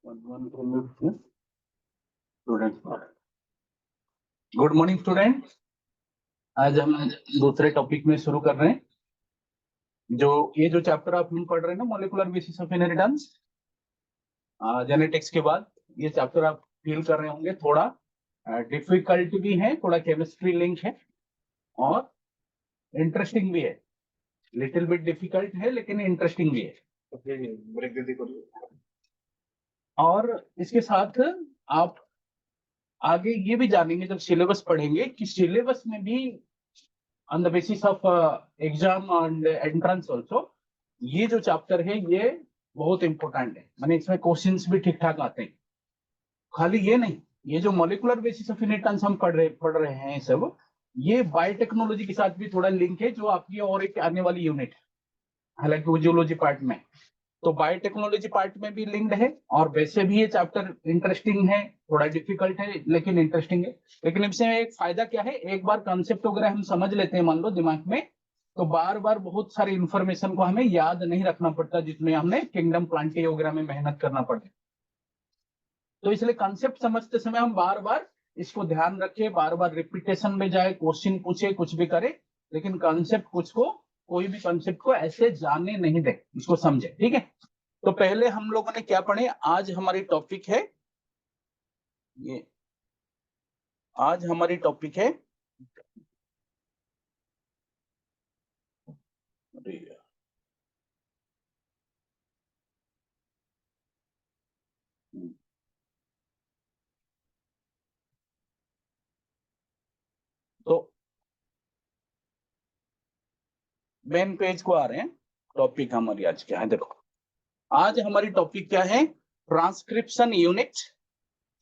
Good morning student. आज हम दूसरे टॉपिक में शुरू कर रहे हैं। जो चैप्टर आप पढ़ रहे हैं ना, molecular basis of inheritance, genetics के बाद ये चैप्टर आप फील कर रहे होंगे। थोड़ा डिफिकल्ट भी है, थोड़ा केमिस्ट्री लिंक है और इंटरेस्टिंग भी है। लिटिल बिट डिफिकल्ट है लेकिन इंटरेस्टिंग भी है। और इसके साथ आप आगे ये भी जानेंगे जब सिलेबस पढ़ेंगे कि सिलेबस में भी on the basis of exam and entrance also ये जो चैप्टर है ये बहुत इंपॉर्टेंट है। माने इसमें क्वेश्चंस भी ठीक ठाक आते हैं। खाली ये नहीं, ये जो मॉलिक्यूलर बेसिस ऑफ इनहेरिटेंस हम पढ़ रहे हैं सब, ये बायोटेक्नोलॉजी के साथ भी थोड़ा लिंक है, जो आपकी और एक आने वाली यूनिट है, हालांकि वो जियोलॉजी पार्ट में। तो बायोटेक्नोलॉजी पार्ट में भी लिंक्ड है और वैसे भी ये चैप्टर इंटरेस्टिंग है, थोड़ा डिफिकल्ट है लेकिन इंटरेस्टिंग है। लेकिन इसमें एक फायदा क्या है, एक बार कॉन्सेप्ट वगैरह हम समझ लेते हैं मान लो दिमाग में, तो बार बार बहुत सारी इंफॉर्मेशन को हमें याद नहीं रखना पड़ता, जिसमें हमने किंगडम प्लांटी वगैरह में मेहनत करना पड़े। तो इसलिए कॉन्सेप्ट समझते समय हम बार बार इसको ध्यान रखें, बार बार रिपीटेशन में जाए, क्वेश्चन पूछे, कुछ भी करे, लेकिन कॉन्सेप्ट कोई भी कॉन्सेप्ट को ऐसे जाने नहीं दे, इसको समझे। ठीक है, तो पहले हम लोगों ने क्या पढ़े, आज हमारी टॉपिक है ये, आज हमारी टॉपिक है तो मेन पेज को आ रहे हैं। टॉपिक हमारी आज क्या है, देखो आज हमारी टॉपिक क्या है, transcription unit,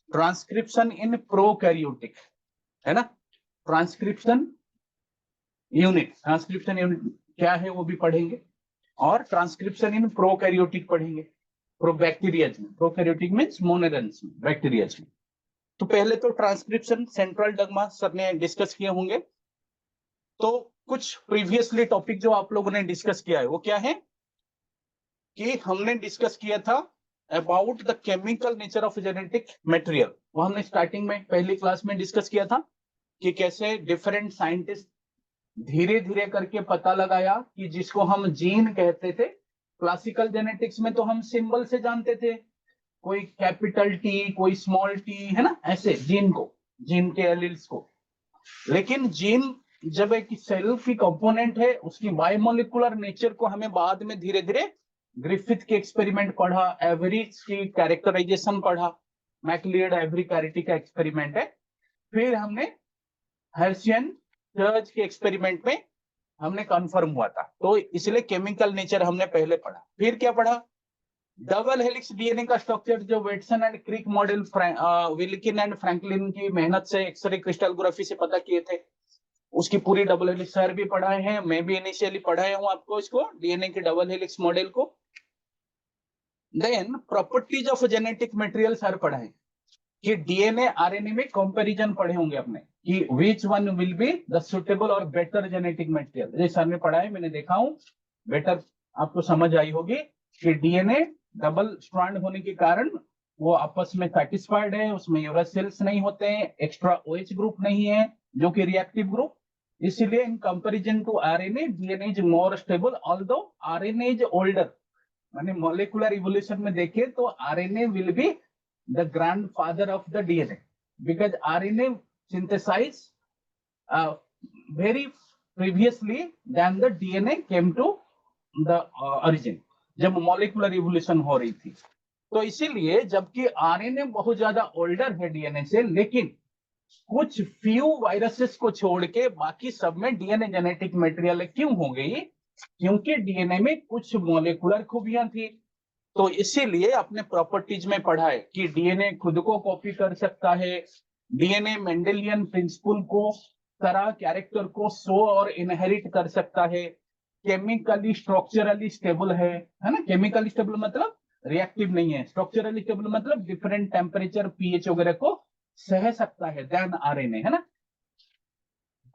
transcription in prokaryotic, है ना। ट्रांसक्रिप्शन यूनिट क्या है वो भी पढ़ेंगे, और ट्रांसक्रिप्शन इन प्रोकैरियोटिक पढ़ेंगे। प्रोबैक्टीरियाज में, प्रोकैरियोटिक मींस मोनेरेंस में, बैक्टीरियाज में। तो पहले तो ट्रांसक्रिप्शन सेंट्रल डगमा सर ने डिस्कस किए होंगे। तो कुछ प्रीवियसली टॉपिक जो आप लोगों ने डिस्कस किया है वो क्या है कि हमने डिस्कस किया था about the chemical nature of genetic material. वो हमने स्टार्टिंग में पहली क्लास में डिस्कस किया था कि कैसे डिफरेंट साइंटिस्ट धीरे धीरे करके पता लगाया कि जिसको हम जीन कहते थे, क्लासिकल जेनेटिक्स में तो हम सिंबल से जानते थे, कोई कैपिटल टी, कोई स्मॉल टी, है ना, ऐसे जीन को, जीन के एलील्स को। लेकिन जीन जब एक सेल की कंपोनेंट है, उसकी बायोमोलिकुलर नेचर को हमें बाद में धीरे धीरे ग्रिफिथ के एक्सपेरिमेंट पढ़ा, एवरेज की कैरेक्टराइजेशन पढ़ा, मैक्लियड एवरी कैरिटी का एक्सपेरिमेंट है। फिर हमने हर्शियन चर्च के एक्सपेरिमेंट में हमने कंफर्म हुआ था, तो इसलिए केमिकल नेचर हमने पहले पढ़ा। फिर क्या पढ़ा, डबल हेलिक्स डीएनए का स्ट्रक्चर, जो Watson and Crick model Wilkin and Franklin की मेहनत से एक्सरे क्रिस्टलोग्राफी से पता किए थे, उसकी पूरी डबल हेलिक्स सर भी पढ़ाए हैं, मैं भी इनिशियली पढ़ाया हूं आपको इसको, डीएनए के डबल हेलिक्स मॉडल को। Then properties of genetic material sir पढ़ाए कि डीएनए आरएनए में कंपैरिजन पढ़े होंगे अपने कि which one will be the suitable और बेटर जेनेटिक मटेरियल। ये सर ने पढ़ा है, मैंने देखा हूं, बेटर आपको समझ आई होगी कि डीएनए डबल स्ट्रैंड होने के कारण वो आपस में सेटिस्फाइड है, उसमें यूरासिल्स नहीं होते हैं, एक्स्ट्रा ओएच ग्रुप नहीं है जो कि रिएक्टिव ग्रुप, इसीलिए in comparison to RNA DNA is more stable, although RNA is older. माने मॉलिक्यूलर इवोल्यूशन में देखें तो RNA will be the grandfather of the DNA because RNA synthesized very previously than the DNA came to the origin, जब molecular evolution हो रही थी। तो इसीलिए जबकि आरएनए बहुत ज्यादा ओल्डर है डीएनए से, लेकिन कुछ फ्यू वायरसेस को छोड़ के बाकी सब में डीएनए जेनेटिक मटेरियल क्यों हो गई, क्योंकि डीएनए में कुछ मॉलिक्यूलर खूबियां थी। तो इसीलिए अपने प्रॉपर्टीज में पढ़ा है कि डीएनए खुद को कॉपी कर सकता है, डीएनए मेंडेलियन प्रिंसिपल को तरह कैरेक्टर को शो और इनहेरिट कर सकता है, केमिकली स्ट्रक्चरली स्टेबल है ना। केमिकली स्टेबल मतलब रिएक्टिव नहीं है, स्ट्रक्चरली स्टेबल मतलब डिफरेंट टेम्परेचर पीएच वगैरह को सह सकता है देन आरएनए, है ना।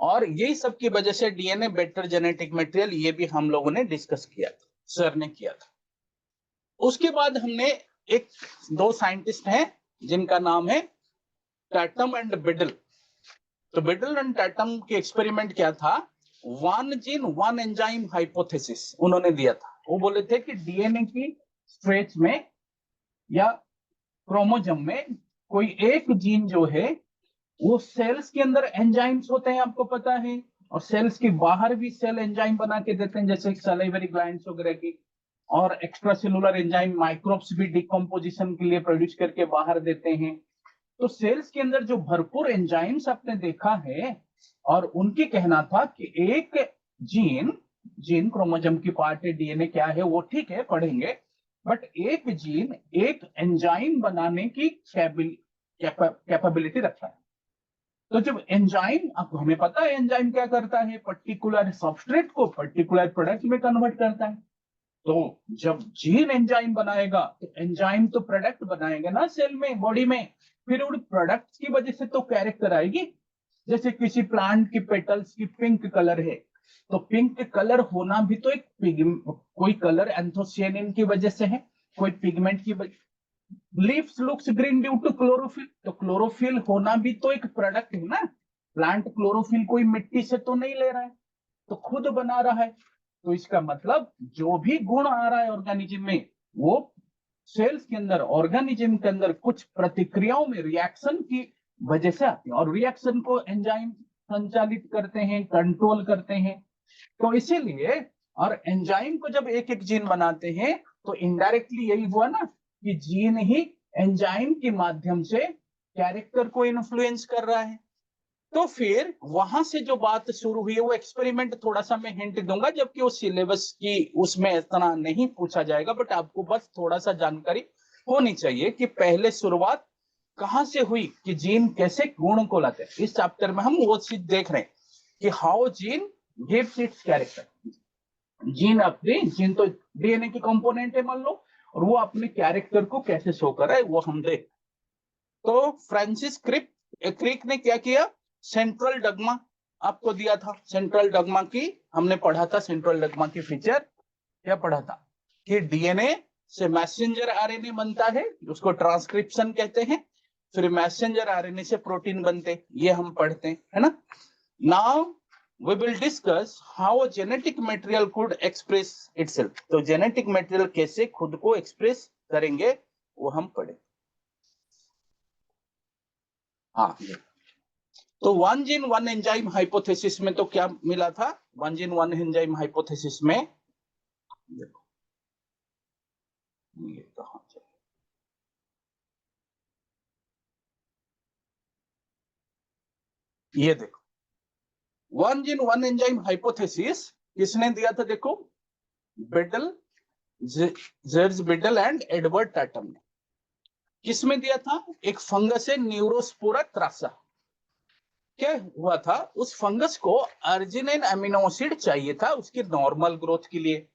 और यही सब की वजह से डीएनए बेटर जेनेटिक मटेरियल, ये भी हम लोगों ने डिस्कस किया था, सर ने किया था। उसके बाद हमने एक दो साइंटिस्ट हैं जिनका नाम है टैटम एंड बिडल। तो बिडल एंड टैटम के एक्सपेरिमेंट क्या था, one gene one enzyme hypothesis उन्होंने दिया था। वो बोले थे कि डीएनए की स्ट्रेच में या क्रोमोजोम में कोई एक जीन जो है वो सेल्स के अंदर एंजाइम्स होते हैं, आपको पता है, और सेल्स के बाहर भी सेल एंजाइम बना के देते हैं, जैसे सलाइवरी ग्लैंड्स वगैरह की, और एक्स्ट्रा सेलुलर एंजाइम माइक्रोब्स भी डिकम्पोजिशन के लिए प्रोड्यूस करके बाहर देते हैं। तो सेल्स के अंदर जो भरपूर एंजाइम्स आपने देखा है, और उनकी कहना था कि एक जीन क्रोमोजोम की पार्ट है, डीएनए क्या है वो ठीक है पढ़ेंगे, बट एक जीन एक एंजाइम बनाने की कैपेबिलिटी रखता है। तो जब एंजाइम, आपको हमें पता है एंजाइम क्या करता है, पर्टिकुलर सबस्ट्रेट को पर्टिकुलर प्रोडक्ट में कन्वर्ट करता है। तो जब जीन एंजाइम बनाएगा तो एंजाइम तो प्रोडक्ट बनाएगा ना सेल में, बॉडी में, फिर उन प्रोडक्ट्स की वजह से तो कैरेक्टर आएगी। जैसे किसी प्लांट की पेटल्स की पिंक कलर है, तो पिंक कलर होना भी तो एक कोई कलर एंथोसियानिन की वजह से है, कोई पिगमेंट की वजह। Leaves looks green due to chlorophyll, तो क्लोरोफिल होना भी तो एक प्रोडक्ट है ना। प्लांट क्लोरोफिल कोई मिट्टी से तो नहीं ले रहा है, तो खुद बना रहा है। तो इसका मतलब जो भी गुण आ रहा है ऑर्गेनिज्म में, वो सेल्स के अंदर, ऑर्गेनिज्म के अंदर कुछ प्रतिक्रियाओं में रिएक्शन की वजह से आती है, और रिएक्शन को एंजाइम संचालित करते हैं, कंट्रोल करते हैं। तो इसीलिए, और एंजाइम को जब एक एक जीन बनाते हैं तो इनडायरेक्टली यही हुआ ना कि जीन ही एंजाइम के माध्यम से कैरेक्टर को इन्फ्लुएंस कर रहा है। तो फिर वहां से जो बात शुरू हुई है, वो एक्सपेरिमेंट थोड़ा सा मैं हिंट दूंगा, जबकि वो सिलेबस की उसमें इतना नहीं पूछा जाएगा, बट आपको बस थोड़ा सा जानकारी होनी चाहिए कि पहले शुरुआत कहां से हुई, कि जीन कैसे गुण को लाते हैं। इस चैप्टर में हम वो चीज देख रहे हैं कि how gene gives it's character. Gene तो डीएनए की कंपोनेंट है मान लो, और वो अपने कैरेक्टर को कैसे शो कर रहा है वो हम देख। तो फ्रांसिस क्रिक ने क्या किया, सेंट्रल डगमा आपको दिया था, सेंट्रल डगमा की हमने पढ़ा था। सेंट्रल डगमा की फीचर क्या पढ़ा था, कि डीएनए से मैसेंजर आरएनए बनता है, उसको ट्रांसक्रिप्शन कहते हैं, फिर मैसेंजर आरएनए से प्रोटीन बनते, ये हम पढ़ते हैं, है ना। Now we will discuss how a genetic material could express itself। तो जेनेटिक मटेरियल कैसे खुद को एक्सप्रेस करेंगे वो हम पढ़े। हाँ, तो one gene one enzyme hypothesis में तो क्या मिला था, one gene one enzyme hypothesis में देखो ये कहां चले, ये देखो one gene one enzyme hypothesis किसने दिया था, देखो बिडल, जेर्ज बिडल एंड एडवर्ड टैटम ने। किसमें दिया था, एक फंगस है न्यूरोस्पोरा क्रासा। क्या हुआ था, उस फंगस को अर्जिनाइन अमीनो एसिड चाहिए था उसकी नॉर्मल ग्रोथ के लिए।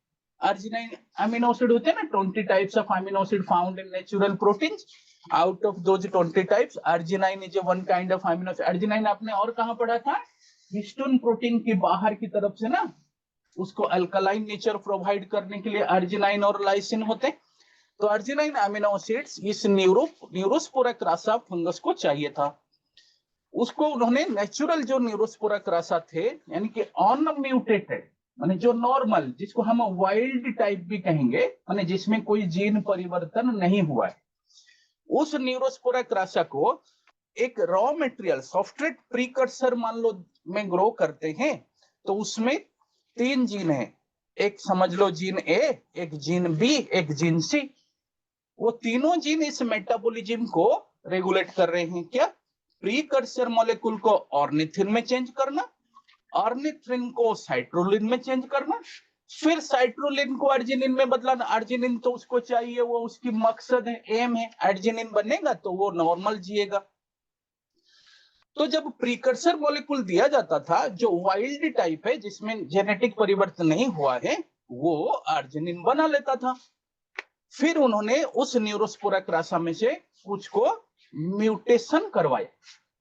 अर्जिनाइन अमीनो एसिड होते हैं ना, 20 types of amino acid found in natural proteins. Out of those 20 types arginine is one kind of amino acid. Arginine आपने और कहां पढ़ा था, हिस्टोन प्रोटीन के बाहर की तरफ से ना, उसको अल्कलाइन नेचर प्रोवाइड करने के लिए अर्जिनाइन और लाइसिन होते हैं। तो अर्जिनाइन अमीनो एसिड्स इस न्यूरोस्पोरा क्रासा फंगस को चाहिए था। उसको उन्होंने नेचुरल जो न्यूरोस्पोरा क्रासा थे, यानी कि अनम्यूटेटेड, माने जो नॉर्मल, जिसको हम वाइल्ड टाइप भी कहेंगे, माने जिसमें कोई जीन परिवर्तन नहीं हुआ है, उस न्यूरोस्पोरा क्रासा को एक रॉ मटेरियल सॉफ्टवेयर प्रीकर्सर मान लो में ग्रो करते हैं। तो उसमें 3 जीन है, एक समझ लो जीन ए, एक जीन बी, एक जीन सी। वो तीनों जीन इस मेटाबॉलिज्म को रेगुलेट कर रहे हैं। क्या, प्रीकर्सर मॉलिक्यूल को ऑर्निथिन में चेंज करना, ऑर्निथिन को साइट्रोलिन में चेंज करना, फिर साइट्रोलिन को अर्जिनिन में बदलाना। अर्जिनिन तो उसको चाहिए, वो उसकी मकसद है, एम है, अर्जिनिन बनेगा तो वो नॉर्मल जिएगा। तो जब प्रीकर्सर मॉलिक्यूल दिया जाता था जो वाइल्ड टाइप है, जिसमें जेनेटिक परिवर्तन नहीं हुआ है, वो अर्जिनिन बना लेता था। फिर उन्होंने उस न्यूरोस्पोरा क्रासा में से कुछ को म्यूटेशन करवाया,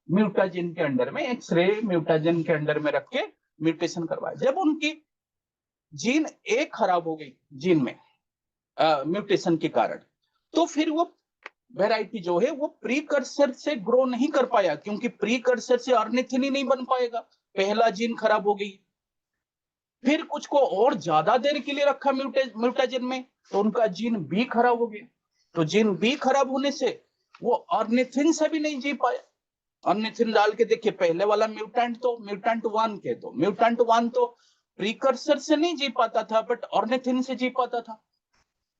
म्यूटाजिन के अंडर में, एक्सरे म्यूटाजिन के अंडर में रख के म्यूटेशन करवाया। जब उनकी जीन ए खराब हो गई, जीन में म्यूटेशन के कारण, तो फिर वो वेराइटी जो है वो प्रीकर्सर से ग्रो नहीं कर पाया, क्योंकि प्रीकर्सर से ऑर्निथिन ही नहीं बन पाएगा, पहला जीन खराब हो गई। फिर कुछ को और ज्यादा देर के लिए रखा म्यूटाजन में, तो उनका जीन बी खराब हो गया। तो जीन बी खराब होने से वो ऑर्निथिन से भी नहीं जी पाया। ऑर्निथिन डाल के देखिए, पहले वाला म्यूटेंट तो म्यूटेंट 1 के, तो म्यूटेंट 1 तो प्रीकर्सर से नहीं जी पाता था, बट ऑर्निथिन से जी पाता था।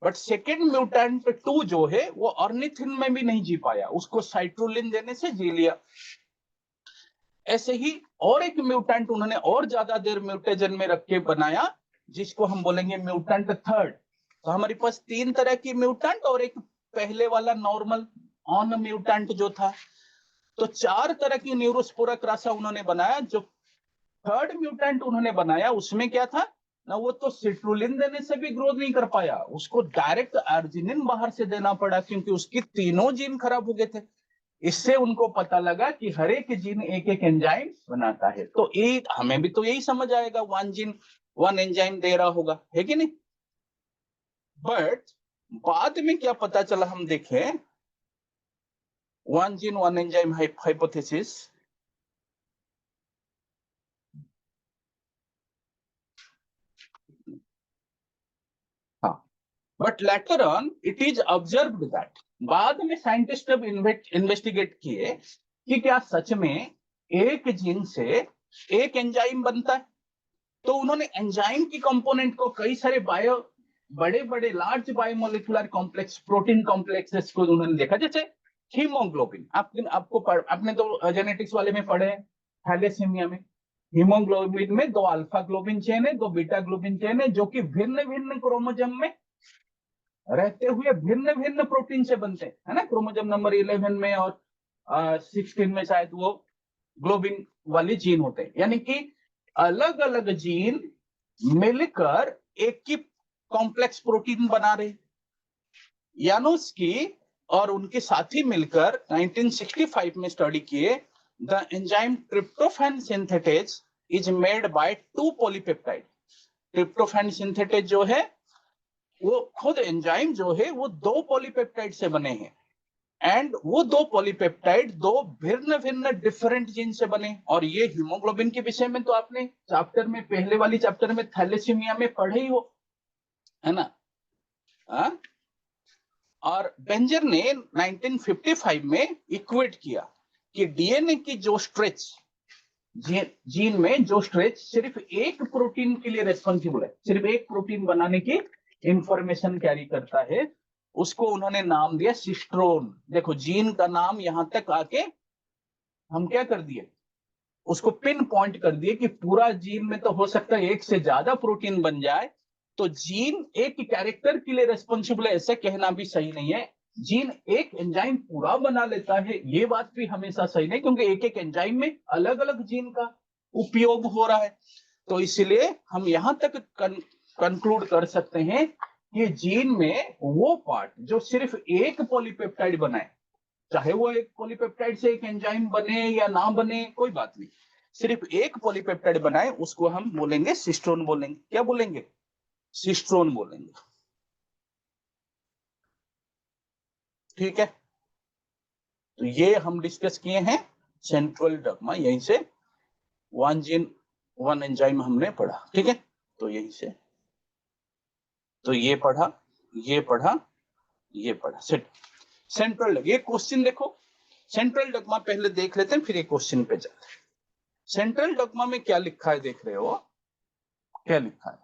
बट सेकेंड म्यूटेंट 2 जो है वो ऑर्निथिन में भी नहीं जी पाया, उसको साइट्रोलिन देने से जी लिया। ऐसे ही और एक म्यूटेंट उन्होंने और ज्यादा देर म्यूटेजन में रख के बनाया, जिसको हम बोलेंगे म्यूटेंट थर्ड। तो हमारे पास 3 तरह की म्यूटेंट और एक पहले वाला नॉर्मल ऑन म्यूटेंट जो था। तो 4 तरह की न्यूरोस्पोरा क्रासा उन्होंने बनाया। जो थर्ड म्यूटेंट उन्होंने बनाया उसमें क्या था ना, वो तो सिट्रुलिन देने से भी ग्रोथ नहीं कर पाया, उसको डायरेक्ट अर्जिनिन बाहर से देना पड़ा, क्योंकि उसकी तीनों जीन खराब हो गए थे। इससे उनको पता लगा कि हर एक जीन एक एक एंजाइम बनाता है। तो एक हमें भी तो यही समझ आएगा, 1 जीन 1 एंजाइम दे रहा होगा, है कि नहीं। बट बाद में क्या पता चला, हम देखें 1 जीन 1 एंजाइम हाइपोथेसिस। हाँ, but later on it is observed that, बाद में साइंटिस्ट अब इन्वेस्टिगेट किए कि क्या सच में एक जीन से एक एंजाइम बनता है। तो उन्होंने एंजाइम की कंपोनेंट को कई सारे बड़े बड़े large biomolecular complex, protein complexes को उन्होंने देखा। जैसे हीमोग्लोबिन, आपने तो जेनेटिक्स वाले में पढ़े हैं, थैलेसीमिया में हीमोग्लोबिन में 2 अल्फा ग्लोबिन चेन है, 2 बीटा ग्लोबिन चेन है, जो कि भिन्न भिन्न क्रोमोजोम में रहते हुए भिन्न भिन्न प्रोटीन से बनते हैं, है ना। क्रोमोजोम नंबर 11 में और 16 में शायद वो ग्लोबिन वाली जीन होते हैं। यानी कि अलग अलग जीन मिलकर एक ही कॉम्प्लेक्स प्रोटीन बना रहे। यानोस्की और उनके साथी मिलकर 1965 में स्टडी किए, the enzyme tryptophan synthetase is made by 2 polypeptide. Tryptophan synthetase जो है वो खुद एंजाइम जो है वो 2 पॉलीपेप्टाइड से बने हैं, एंड वो 2 पॉलीपेप्टाइड 2 भिन्न भिन्न डिफरेंट जीन से बने। और ये हीमोग्लोबिन के विषय में तो आपने चैप्टर में, पहले वाली चैप्टर में थैलेसीमिया में पढ़े ही हो, है ना। और बेंजर ने 1955 में इक्वेट किया कि डीएनए की जो स्ट्रेच, जीन में जो स्ट्रेच सिर्फ एक प्रोटीन के लिए रेस्पॉन्सिबल है, सिर्फ एक प्रोटीन बनाने की इंफॉर्मेशन कैरी करता है, उसको उन्होंने नाम दिया सिस्ट्रोन। देखो जीन का नाम यहां तक आके हम क्या कर दिए, उसको पिन पॉइंट कर दिए कि पूरा जीन में तो हो सकता है एक से ज्यादा प्रोटीन बन जाए। तो जीन एक कैरेक्टर के लिए रेस्पॉन्सिबल है ऐसे कहना भी सही नहीं है। जीन एक एंजाइम पूरा बना लेता है ये बात भी हमेशा सही नहीं, क्योंकि एक एक एंजाइम में अलग अलग जीन का उपयोग हो रहा है। तो इसलिए हम यहां तक कंक्लूड कर सकते हैं कि जीन में वो पार्ट जो सिर्फ एक पॉलीपेप्टाइड बनाए, चाहे वो एक पॉलीपेप्टाइड से एक एंजाइम बने या ना बने कोई बात नहीं, सिर्फ एक पॉलीपेप्टाइड बनाए उसको हम बोलेंगे सिस्ट्रोन बोलेंगे। क्या बोलेंगे? सिस्ट्रोन बोलेंगे। ठीक है, तो ये हम डिस्कस किए हैं सेंट्रल डॉग्मा, यहीं से 1 जीन 1 एंजाइम हमने पढ़ा। ठीक है, तो यहीं से तो ये पढ़ा, ये पढ़ा, ये पढ़ा। सेंट्रल, ये क्वेश्चन देखो, सेंट्रल डॉग्मा पहले देख लेते हैं, फिर ये क्वेश्चन पे जाते हैं। सेंट्रल डॉग्मा में क्या लिखा है, देख रहे हो क्या लिखा है?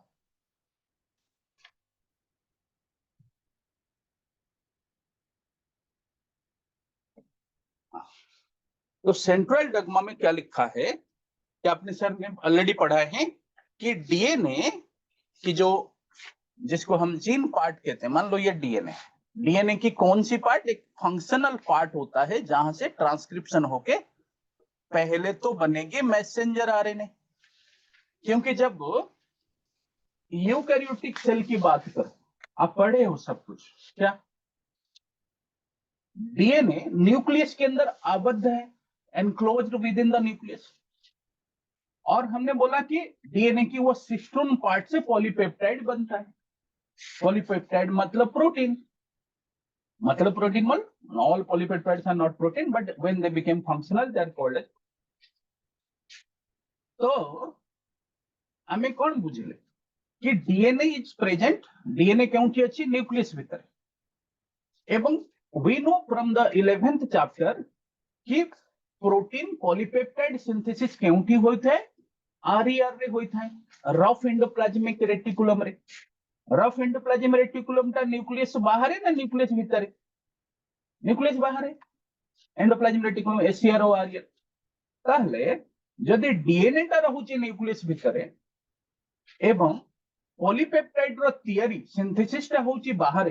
तो सेंट्रल डॉग्मा में क्या लिखा है कि आपने सर ने ऑलरेडी पढ़ा है कि डीएनए की जो, जिसको हम जीन पार्ट कहते हैं, मान लो ये डीएनए, डीएनए की कौन सी पार्ट, एक फंक्शनल पार्ट होता है जहां से ट्रांसक्रिप्शन होके पहले तो बनेगी मैसेंजर आरएनए। क्योंकि जब यूकैरियोटिक सेल की बात करो, आप पढ़े हो सब कुछ क्या, डीएनए न्यूक्लियस के अंदर आबद्ध है, enclosed with in the nucleus. और हमने बोला कि डीएनए की वो सिस्टोन पार्ट से पॉलीपेप्टाइड बनता है। पॉलीपेप्टाइड मतलब प्रोटीन। मतलब protein mole, all polypeptides are not protein, but when they became functional they are called as. तो आमे कौन बुझिले कि डीएनए इज प्रेजेंट, डीएनए केउठी अछि न्यूक्लियस भीतर, एवं we know from the 11th chapter कि प्रोटीन पॉलीपेप्टाइड सिंथेसिस केउठी होइथाय, आरईआर रे होइथाय, rough endoplasmic reticulum रे। रफ एंडोप्लाज्मिक रेटिकुलम ता न्यूक्लियस बाहर है ना न्यूक्लियस भीतर है? न्यूक्लियस बाहर है, एंडोप्लाज्मिक रेटिकुलम एसीआर और आरईआर। ताहले जदि डीएनए ता रहुची न्यूक्लियस भीतर एवं पॉलीपेप्टाइड रो थियरी सिंथेसिस ता होची बाहर,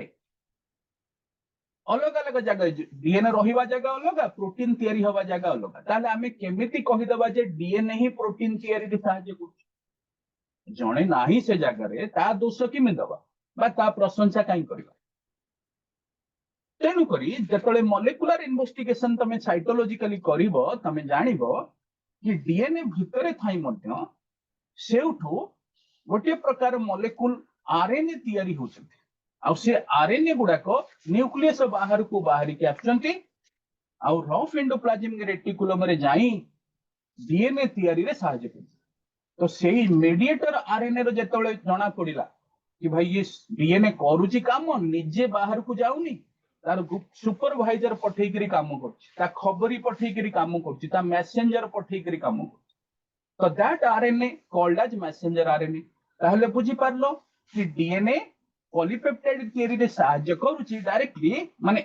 अलग अलग जगह डीएनए रहिबा जगह अलग, प्रोटीन तैयारी हवा जगह अलग। ताले आमे केमिति कहि दबा जे डीएनए ही प्रोटीन तैयारी रे सहाय्य करू, जणे नाही से जगह रे ता दोष किमि दबा बा ता प्रशंसा काई करबा। तेनु करी जतले मॉलिक्यूलर इन्वेस्टिगेशन तमे साइटोलॉजिकली करिवो, तमे जानिबो कि डीएनए भितरे थाई मध्य सेउठो गोटे प्रकार मॉलिक्यूल आरएनए तैयारी होचंती, आ से आरएनए गुडाको न्यूक्लियस बाहर को बाहर के आछंती, आ रफ एंडोप्लाज्मिक रेटिकुलम रे जाई डीएनए तैयारी रे सहायता करती। तो सेही मीडिएटर आरएनए रो जेतले जणा पड़िला कि भाई ये डीएनए करूची काम, निजे बाहर को जाउनी, तार सुपरवाइजर पठेई करी काम करची, ता खबरी पठेई करी काम करची, ता मैसेंजर पठेई करी काम करची। तो that RNA called as messenger RNA. ताहले बुझी पारलो कि डीएनए पॉलीपेप्टाइड थियरी रे सहायता करूची डायरेक्टली, माने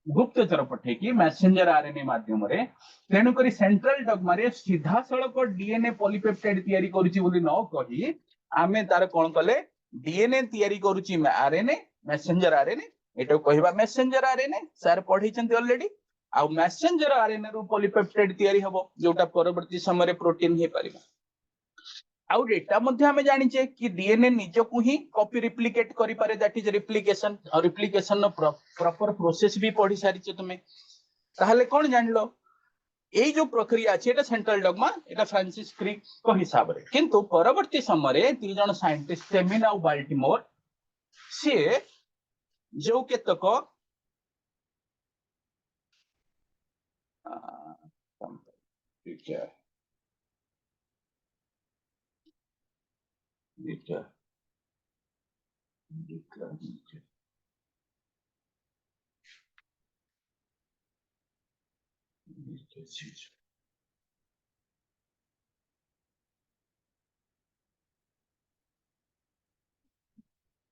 गुप्तचर पठे कि मैसेंजर आरएनए माध्यम रे। तेनु करी सेंट्रल डॉगमा रे सीधा सड़क डीएनए पॉलीपेप्टाइड तैयारी करूची बोली न कही आमे तार कोन कले डीएनए तैयारी करूची आरएनए, मैसेंजर आरएनए, एटा कहबा मैसेंजर आरएनए सर पढी चंती ऑलरेडी। आ मैसेंजर आरएनए रो पॉलीपेप्टाइड तैयारी हबो जोटा परवर्ती समय रे प्रोटीन हे परिबा। आउ एटा मध्ये हमें जानि छे कि डीएनए निजो को ही कॉपी रिप्लिकेट करि पारे, दैट इज रिप्लिकेशन। और रिप्लिकेशन नो प्रॉपर प्रोसेस भी पढी सारी छे तुमे। ताहले कोन जानलो एई जो प्रक्रिया अछि एटा सेंट्रल डॉगमा, एटा फ्रांसिस क्रिक को हिसाब रे। किंतु परवर्ती समय रे ती जण साइंटिस्ट सेमिन और बाल्टीमोर से जो केतक ठीक है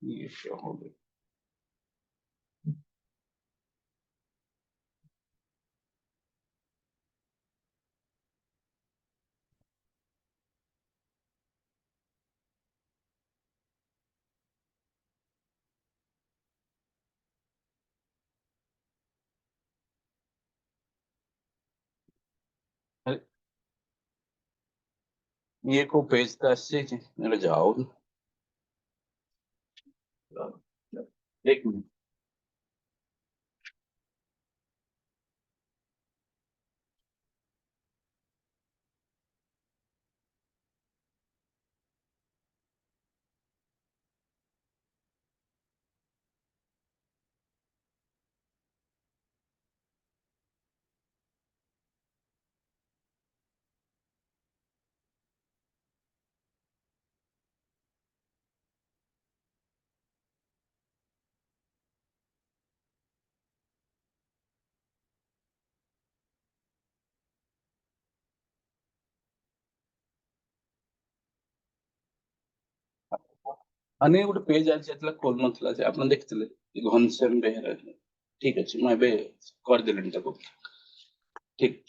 ये क्या हो गया? ये को पेज 10 से मेरे जाओ एक मिनट। अने गोटे पेज आज जेतला खोल नथला जे आपन देखथिले घनश्याम बेहेरा। ठीक अछि मैं बे कर देलेन ताको। ठीक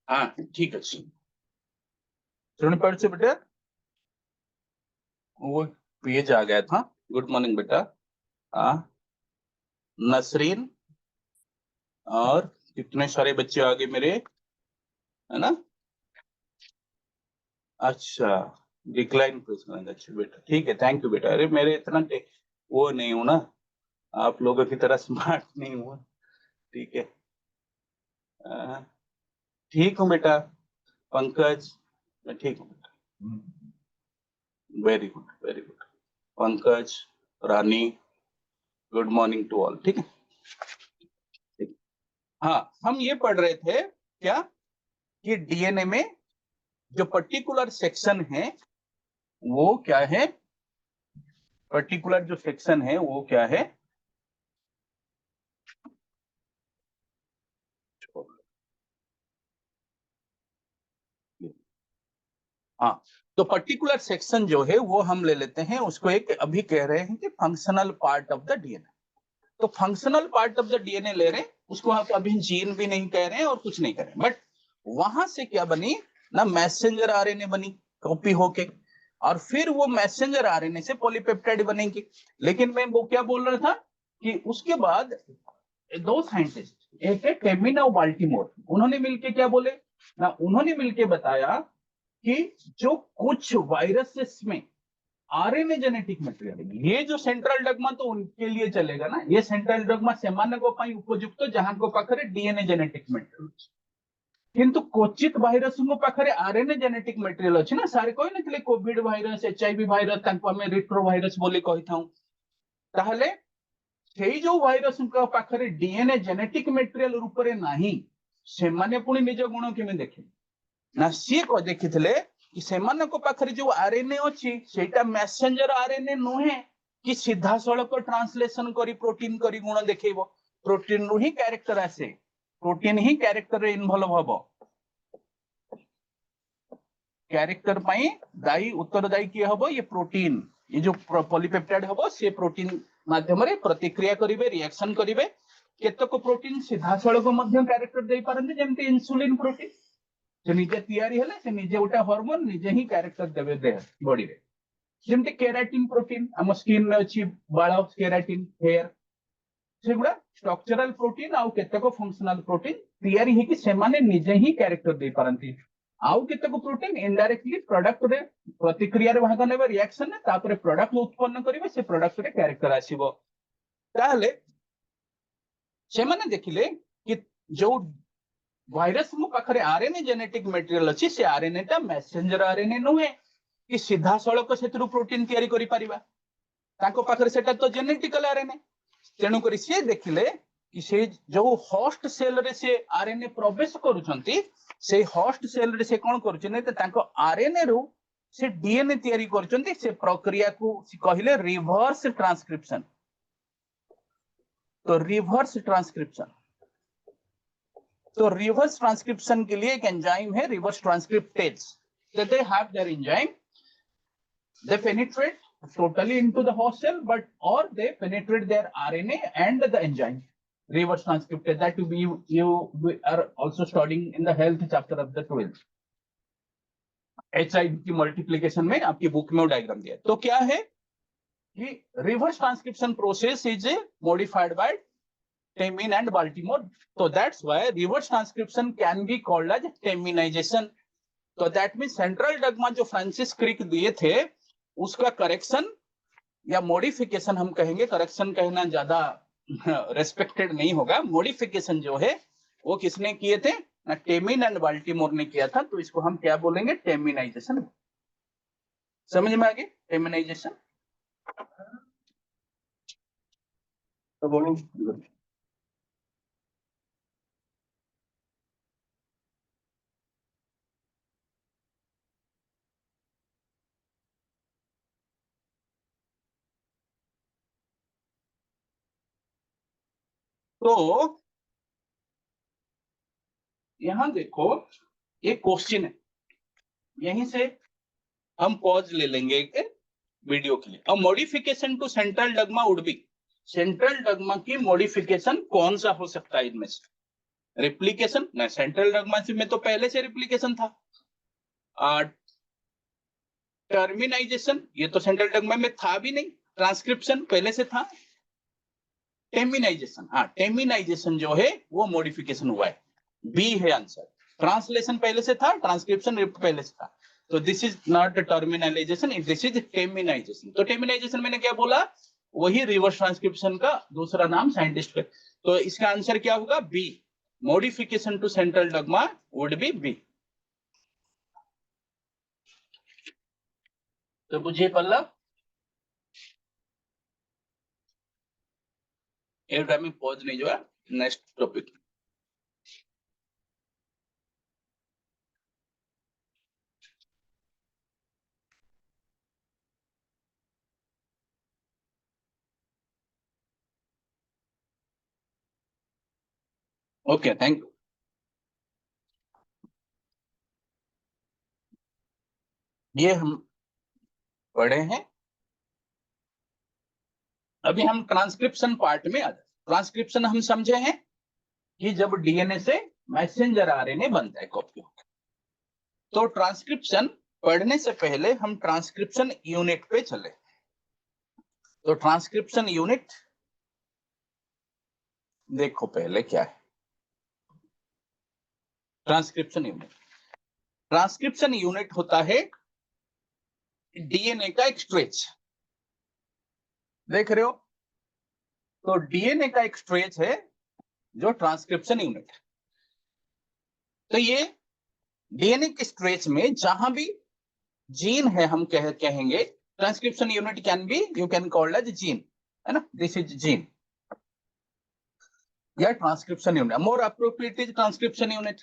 हाँ ठीक अछि। सुन पड़ से बेटा वो पेज आ गया था। गुड मॉर्निंग बेटा। हाँ नसरीन और कितने सारे बच्चे आ गए मेरे, है ना? अच्छा डिक्लाइन प्रेस करेंगे। अच्छा बेटा ठीक है, थैंक यू बेटा। अरे मेरे इतना वो नहीं हूं ना, आप लोगों की तरह स्मार्ट नहीं हुआ। ठीक है ठीक हूँ बेटा। पंकज मैं ठीक हूँ बेटा। Very good very good. Pankaj, Rani, good morning to all. ठीक है, हाँ हम ये पढ़ रहे थे क्या कि डीएनए में जो पर्टिकुलर सेक्शन है वो क्या है, पर्टिकुलर जो सेक्शन है वो क्या है, हाँ तो पर्टिकुलर सेक्शन जो है वो हम ले लेते हैं उसको एक, अभी कह रहे हैं कि functional part of the DNA. तो functional part of the DNA ले रहे हैं उसको, आप अभी जीन भी नहीं कह रहे हैं और कुछ नहीं कह रहे हैं, बट वहां से क्या बनी ना, मैसेंजर आरएनए बनी कॉपी होके, और फिर वो मैसेंजर आरएनए से पॉलीपेप्टाइड बनेंगे। लेकिन मैं वो क्या बोल रहा था कि उसके बाद दो साइंटिस्ट, एक है टेमिन और बाल्टीमोर, उन्होंने मिलके क्या बोले ना, उन्होंने मिलके बताया कि जो कुछ वायरसेस में आरएनए जेनेटिक मटेरियल, ये जो सेंट्रल डगमा तो उनके लिए चलेगा ना, ये सेंट्रल डगमा सेमानक ପାଇଁ ଉପଯୁକ୍ତ ଯାହାଙ୍କ ପାଖରେ डीएनए जेनेटिक मटेरियल ଅଛି। କିନ୍ତୁ क्वचित भाइरस पाखरे आरएनए जेनेटिक मटेरियल अछि ना, सारे कहि नथिले कोविड भाइरस, एचआईवी भाइरस तांको हमें रिट्रो भाइरस बोली कहिथाउ, ताहले सेई जो भाइरस पाखरे डीएनए जेनेटिक मटेरियल रूप रे नाही, से माने पुनी निज गुण केमे देखे ना, सी को देखिथिले कि सेमानक पाखरे जो आरएनए अछि सेटा मैसेंजर आरएनए नुहे कि सीधा सड़क ट्रांसलेशन करी प्रोटीन करी गुण देखैबो, प्रोटीन नु ही कैरेक्टर आसे, प्रोटीन ही कैरेक्टर रे इन्वॉल्व हबो, कैरेक्टर पई दाई उत्तरदायी किए हबो ये प्रोटीन, ये जो पॉलीपेप्टाइड हबो से प्रोटीन माध्यम रे प्रतिक्रिया करिवे, रिएक्शन करिवे। केतक प्रोटीन सीधा सड़क मध्य कैरेक्टर दे पारंते, जेमति इंसुलिन प्रोटीन से निजे तैयारी हेले से निजे उटा हार्मोन निजे ही कैरेक्टर देवे देह बॉडी रे, जेमति केराटिन प्रोटीन हम स्किन में अछि बाल केराटिन हेयर, सेगुडा स्ट्रक्चरल प्रोटीन आउ केतक फंक्शनल प्रोटीन तैयारी हे कि से माने निजे ही कैरेक्टर दे पारंती, आउ केतक प्रोटीन इनडायरेक्टली प्रोडक्ट रे प्रतिक्रिया रे भाग नेबे, रिएक्शन ने तापर प्रोडक्ट उत्पन्न करिवे, से प्रोडक्ट रे कैरेक्टर आसीबो। ताहले से माने देखिले कि जो भाइरस मो पाखरे आरएनए जेनेटिक मटेरियल अछि से आरएनए ता मैसेंजर आरएनए नुहे कि सीधा सड़क सेतरु प्रोटीन तैयारी करि परिबा, ताको पाखरे सेटा तो जेनेटिकल आरएनए, तेणु करी से देखिले कि से जो होस्ट सेल रे से आरएनए प्रवेश करूछंती, से होस्ट सेल रे से कोन करूछने त ताको आरएनए रो से डीएनए तैयारी करूछंती, से प्रक्रिया को कहिले रिवर्स ट्रांसक्रिप्शन। तो रिवर्स ट्रांसक्रिप्शन, तो रिवर्स ट्रांसक्रिप्शन के लिए एक एंजाइम है reverse transcriptase, that they have their enzyme, they penetrate totally into the host cell, but or they penetrate their RNA and the enzyme reverse transcriptase, that you are also studying in the health chapter of the 12th। HIV की multiplication में आपकी book में diagram दिया, तो क्या है कि reverse transcription process is modified by Temin and Baltimore, so that's why reverse transcription can be called as teminization। तो that means सेंट्रल डगमा जो फ्रांसिस क्रिक दिए थे उसका करेक्शन या मॉडिफिकेशन हम कहेंगे, करेक्शन कहना ज्यादा रेस्पेक्टेड नहीं होगा, मॉडिफिकेशन जो है वो किसने किए थे ना, टेमिन एंड बाल्टीमोर ने किया था, तो इसको हम क्या बोलेंगे, टेमिनाइजेशन। समझ में आ गया टेमिनाइजेशन, तो बोलो। तो यहां देखो एक क्वेश्चन है, यहीं से हम पॉज ले लेंगे एक वीडियो के लिए। अब modification to central dogma would be, central dogma की मॉडिफिकेशन कौन सा हो सकता है इनमें से, रिप्लिकेशन ना, सेंट्रल डगमा में तो पहले से रिप्लिकेशन था, टर्मिनाइजेशन ये तो सेंट्रल डगमा में था भी नहीं, ट्रांसक्रिप्शन पहले से था, टेमिनाइजेशन, हाँ टेमिनाइजेशन जो है वो मॉडिफिकेशन हुआ है, बी है आंसर। ट्रांसलेशन पहले से था, ट्रांसक्रिप्शन पहले से था, तो this is not terminisation, this is terminisation. तो टेमिनाइजेशन मैंने क्या बोला, वही रिवर्स ट्रांसक्रिप्शन का दूसरा नाम साइंटिस्ट पे, तो इसका आंसर क्या होगा, B, modification to central dogma would be B. तो बुझे पल्लव, एरोडायनामिक पॉज नहीं जो है next topic. Okay thank you. ये हम पढ़े हैं। अभी हम ट्रांसक्रिप्शन पार्ट में आ जाए। ट्रांसक्रिप्शन हम समझे हैं कि जब डीएनए से मैसेंजर आरएनए बनता है कॉपी। तो ट्रांसक्रिप्शन पढ़ने से पहले हम ट्रांसक्रिप्शन यूनिट पे चले। तो ट्रांसक्रिप्शन यूनिट देखो पहले क्या है। ट्रांसक्रिप्शन यूनिट होता है डीएनए का एक स्ट्रेच, देख रहे हो। तो डीएनए का एक स्ट्रेच है जो ट्रांसक्रिप्शन यूनिट। तो ये डीएनए के स्ट्रेच में जहां भी जीन है हम कहेंगे transcription unit can be you can call as gene, है ना, दिस इज जीन या transcription unit, more appropriate is transcription unit.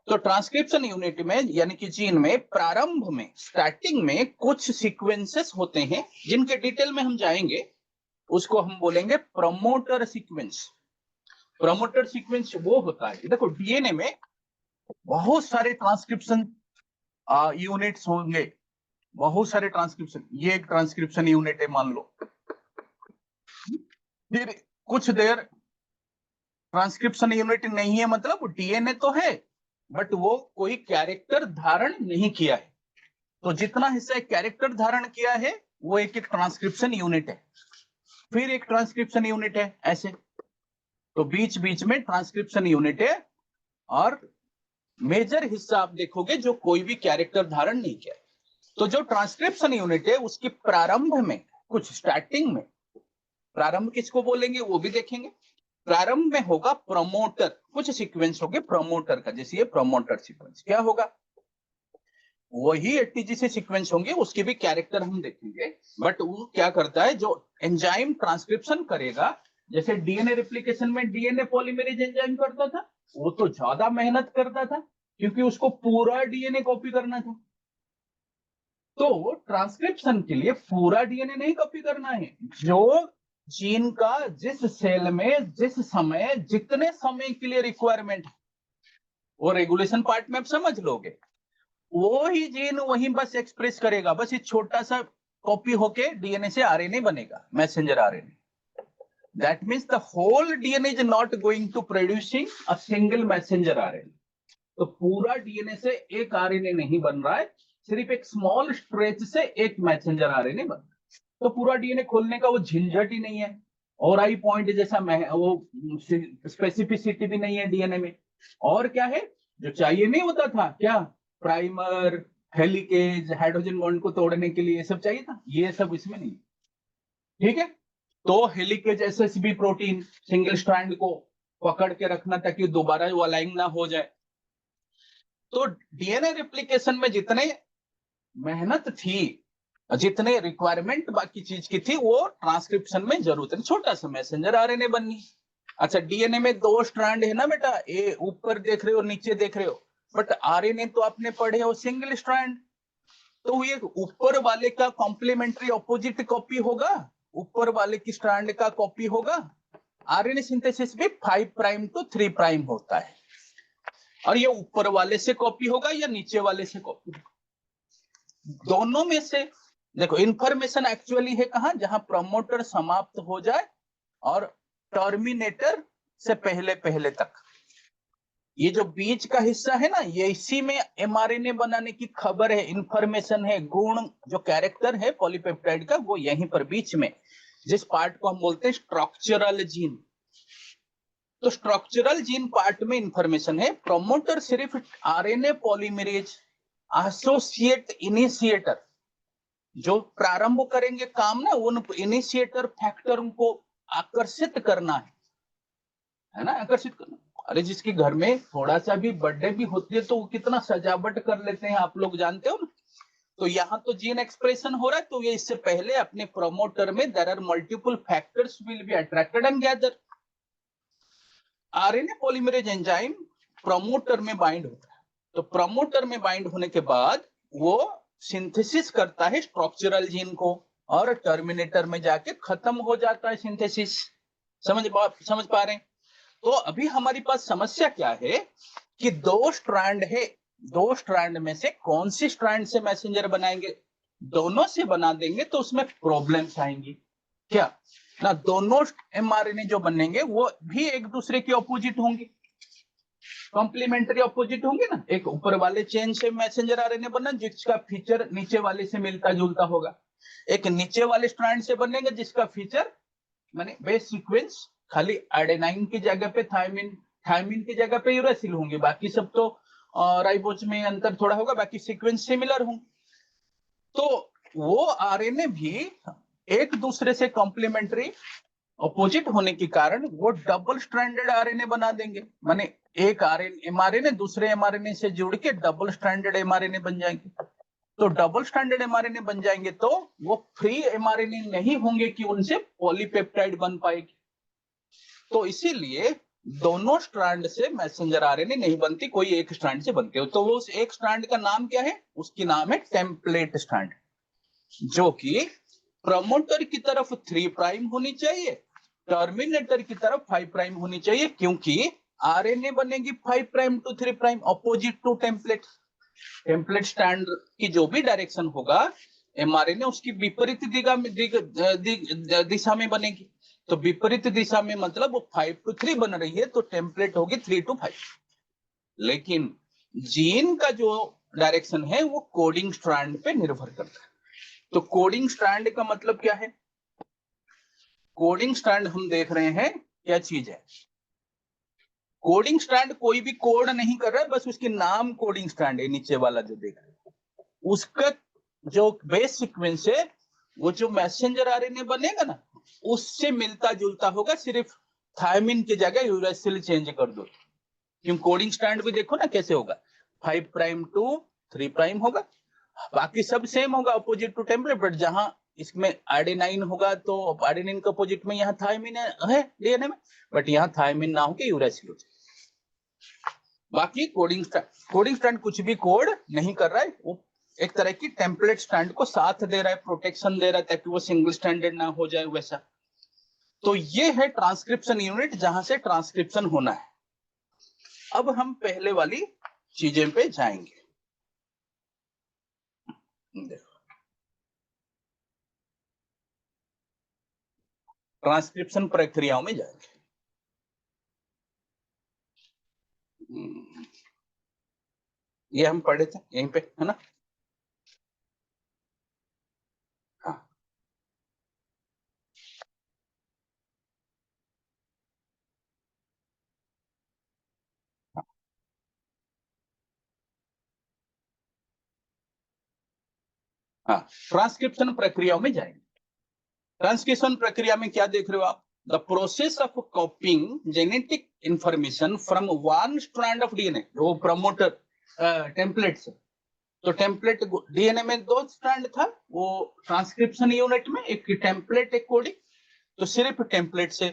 तो ट्रांसक्रिप्शन यूनिट में यानी कि जीन में प्रारंभ में स्टार्टिंग में कुछ सीक्वेंसेस होते हैं जिनके डिटेल में हम जाएंगे, उसको हम बोलेंगे प्रमोटर सीक्वेंस। प्रमोटर सीक्वेंस वो होता है, देखो डीएनए में बहुत सारे ट्रांसक्रिप्शन यूनिट्स होंगे, बहुत सारे ट्रांसक्रिप्शन। ये एक ट्रांसक्रिप्शन यूनिट है मान लो। फिर कुछ देर ट्रांसक्रिप्शन यूनिट नहीं है, मतलब डीएनए तो है बट वो कोई कैरेक्टर धारण नहीं किया है। तो जितना हिस्सा कैरेक्टर धारण किया है वो एक एक ट्रांसक्रिप्शन यूनिट है। फिर एक ट्रांसक्रिप्शन यूनिट है ऐसे। तो बीच बीच में ट्रांसक्रिप्शन यूनिट है और मेजर हिस्सा आप देखोगे जो कोई भी कैरेक्टर धारण नहीं किया। तो जो ट्रांसक्रिप्शन यूनिट है उसकी प्रारंभ में कुछ स्टार्टिंग में, प्रारंभ किसको बोलेंगे वो भी देखेंगे। प्रारंभ में होगा प्रमोटर, कुछ सीक्वेंस होंगे प्रमोटर का, जैसे ये प्रमोटर सीक्वेंस क्या होगा, वही एटीजीसी सीक्वेंस होंगे, उसके भी कैरेक्टर हम देखेंगे। बट वो क्या करता है, जो एंजाइम ट्रांसक्रिप्शन करेगा, जैसे डीएनए रिप्लिकेशन में डीएनए पॉलीमरेज एंजाइम करता था, वो तो ज्यादा मेहनत करता था क्योंकि उसको पूरा डीएनए कॉपी करना था। तो ट्रांसक्रिप्शन के लिए पूरा डीएनए नहीं कॉपी करना है, जो जीन का जिस सेल में जिस समय जितने समय के लिए रिक्वायरमेंट है वो रेगुलेशन पार्ट में आप समझ लोगे, वो ही जीन वही बस एक्सप्रेस करेगा, बस ये छोटा सा कॉपी होके डीएनए से आरएनए बनेगा, messenger RNA. That means the whole DNA is not going to producing a single messenger RNA. तो पूरा डीएनए से एक आरएनए नहीं बन रहा है, सिर्फ एक स्मॉल स्ट्रेच से एक मैसेंजर आरएनए बन रहा है। तो पूरा डीएनए खोलने का वो झंझट ही नहीं है, और आई पॉइंट जैसा वो स्पेसिफिसिटी भी नहीं है डीएनए में। और क्या है जो चाहिए नहीं होता था, क्या प्राइमर, हेलिकेज, हाइड्रोजन बॉन्ड को तोड़ने के लिए ये सब चाहिए था, ये सब इसमें नहीं। ठीक है, तो helicase SSB protein single strand को पकड़ के रखना ताकि दोबारा वो अलाइन ना हो जाए। तो डीएनए रिप्लिकेशन में जितने मेहनत थी, जितने रिक्वायरमेंट बाकी चीज की थी, वो ट्रांसक्रिप्शन में जरूरत है, छोटा सा मैसेंजर आरएनए बननी। अच्छा डीएनए में 2 स्ट्रैंड है ना बेटा, ए ऊपर देख रहे हो नीचे देख रहे हो, बट आरएनए तो आपने पढ़े हो सिंगल स्ट्रैंड। तो ये ऊपर वाले का कॉम्प्लीमेंट्री ऑपोजिट कॉपी होगा, ऊपर वाले की स्ट्रैंड का कॉपी होगा। आरएनए सिंथेसिस भी 5 प्राइम टू 3 प्राइम होता है, और ये ऊपर वाले से कॉपी होगा या नीचे वाले से कॉपी होगा, दोनों में से। देखो इंफॉर्मेशन एक्चुअली है कहां, जहां प्रमोटर समाप्त हो जाए और टर्मिनेटर से पहले पहले तक। ये जो बीच का हिस्सा है ना, ये इसी में एमआरएनए बनाने की खबर है, इंफॉर्मेशन है, गुण जो कैरेक्टर है पॉलीपेप्टाइड का वो यहीं पर बीच में, जिस पार्ट को हम बोलते हैं स्ट्रक्चरल जीन। तो स्ट्रक्चरल जीन पार्ट में इंफॉर्मेशन है, प्रमोटर सिर्फ आरएनए पॉलीमरेज एसोसिएट इनिशिएटर जो प्रारंभ करेंगे काम ना, उन इनिशिएटर फैक्टर को आकर्षित करना है ना, आकर्षित करना। अरे जिसके घर में थोड़ा सा भी बर्थडे भी होती है तो वो कितना सजावट कर लेते हैं, आप लोग जानते हो ना। तो यहाँ तो जीन एक्सप्रेशन हो रहा है, तो ये इससे पहले अपने प्रमोटर में there are multiple factors will be attracted and gather. RNA polymerase enzyme promoter में बाइंड होता है, तो प्रमोटर में बाइंड होने के बाद वो सिंथेसिस करता है स्ट्रक्चरल जीन को, और टर्मिनेटर में जाके खत्म हो जाता है सिंथेसिस। समझ पा रहे हैं? तो अभी हमारी पास समस्या क्या है कि दो स्ट्रैंड है, दो स्ट्रैंड में से कौन सी स्ट्रैंड से मैसेंजर बनाएंगे? दोनों से बना देंगे तो उसमें प्रॉब्लम्स आएंगी। क्या ना, दोनों एमआरएनए जो बनेंगे वो भी एक दूसरे के ऑपोजिट होंगे, कॉम्प्लीमेंट्री ऑपोजिट होंगे ना। एक ऊपर वाले चेन से मैसेंजर आरएनए बना जिसका फीचर नीचे वाले से मिलता जुलता होगा, एक नीचे वाले स्ट्रैंड से बनेगा जिसका फीचर माने बेस सीक्वेंस खाली एडेनाइन की जगह पे थायमिन, थायमिन की जगह पे यूरासिल होंगे, बाकी सब तो राइबोज में अंतर थोड़ा होगा, बाकी सीक्वेंस सिमिलर होंगे। तो वो आरएनए भी एक दूसरे से कॉम्प्लीमेंट्री ऑपोजिट होने के कारण वो डबल स्ट्रैंडेड आरएनए बना देंगे, माने एक आरएनए एमआरएनए दूसरे एमआरएनए से जुड़ के डबल स्ट्रैंडेड एमआरएनए बन जाएंगे। तो डबल स्ट्रैंडेड एमआरएनए बन जाएंगे तो वो फ्री एमआरएनए नहीं होंगे कि उनसे पॉलीपेप्टाइड बन पाएगी। तो इसीलिए दोनों स्ट्रैंड से मैसेंजर आरएनए नहीं बनती, कोई एक स्ट्रैंड से बनते हो। तो वो उस एक स्ट्रैंड का नाम क्या है? उसकी नाम है टेम्पलेट स्ट्रैंड, जो कि प्रमोटर की तरफ 3 प्राइम होनी चाहिए, टर्मिनेटर की तरफ 5 प्राइम होनी चाहिए, क्योंकि आरएनए बनेगी 5 prime to 3 prime opposite to template. Template strand की जो भी डायरेक्शन होगा एमआरएनए उसकी विपरीत दिशा में बनेगी। तो विपरीत दिशा में मतलब वो 5 to 3 बन रही है, तो टेम्पलेट होगी 3 to 5। लेकिन जीन का जो डायरेक्शन है वो कोडिंग स्ट्रैंड पे निर्भर करता है। तो कोडिंग स्ट्रैंड का मतलब क्या है? कोडिंग स्ट्रैंड हम देख रहे हैं क्या चीज है? कोडिंग स्ट्रैंड कोई भी कोड नहीं कर रहा है, बस उसके नाम कोडिंग स्ट्रैंड है। नीचे वाला जो देख रहे हैं उसका जो बेस सीक्वेंस है, वो जो मैसेंजर आरएनए बनेगा ना उससे मिलता जुलता होगा, सिर्फ थायमिन की जगह यूरासिल चेंज कर दो। क्यों? कोडिंग स्ट्रैंड भी देखो ना कैसे होगा, 5 प्राइम टू 3 प्राइम होगा, बाकी सब सेम होगा अपोजिट टू टेम्पलेट, बट जहां इसमें एडेनाइन होगा तो एडेनाइन के अपोजिट में यहाँ थायमिन है डीएनए में, बट यहाँ थायमिन ना होके यूरासिल हो जाए। बाकी कोडिंग स्ट्रैंड कुछ भी कोड नहीं कर रहा है, वो एक तरह की टेम्पलेट स्टैंड को साथ दे रहा है, प्रोटेक्शन दे रहा है ताकि वो सिंगल स्टैंडर्ड ना हो जाए वैसा। तो ये है ट्रांसक्रिप्शन यूनिट जहां से ट्रांसक्रिप्शन होना है। अब हम पहले वाली चीजें पे जाएंगे। देखो, ट्रांसक्रिप्शन प्रक्रियाओं में जाएंगे। ये हम पढ़े थे यहीं पे, है ना? हाँ हाँ, ट्रांसक्रिप्शन प्रक्रियाओं में जाएंगे। ट्रांसक्रिप्शन प्रक्रिया में क्या देख रहे हो आप? The process of कॉपिंग genetic information from one strand of DNA, वो प्रमोटर टेम्पलेट से। तो टेम्पलेट डीएनए में 2 स्ट्रैंड था, वो ट्रांसक्रिप्शन यूनिट में एक टेम्पलेट एक कोडिंग, तो सिर्फ टेम्पलेट से।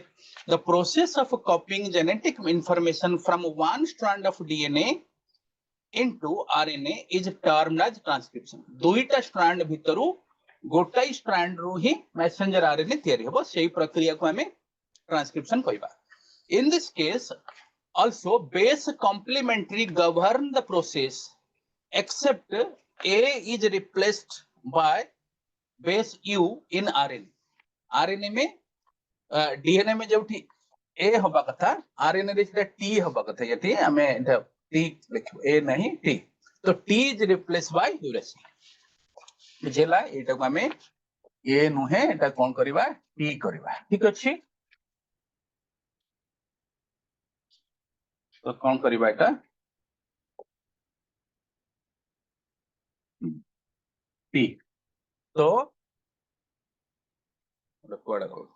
The process of कॉपिंग genetic information from one strand of DNA into RNA is termed as transcription। दुईटा स्ट्रैंड भितरु गोटाई स्ट्रैंड रु ही मैसेंजर आरएनए तैयारी हो, सेही प्रक्रिया को हमें ट्रांसक्रिप्शन कहबा। In this case also base complementary govern the process except A is replaced by base U in RNA। RNA में डीएनए में जो ए हवा कथा, आरएनए रे सेटा टी हवा कथा, यति हमें टी लिखो, ए नहीं टी। तो T is replace by uracil. बुझेला? एटा को हमें ए नुहे एटा कोन करबा, टी करबा। ठीक अछि? तो कोन करबा एटा टी। तो कोडा को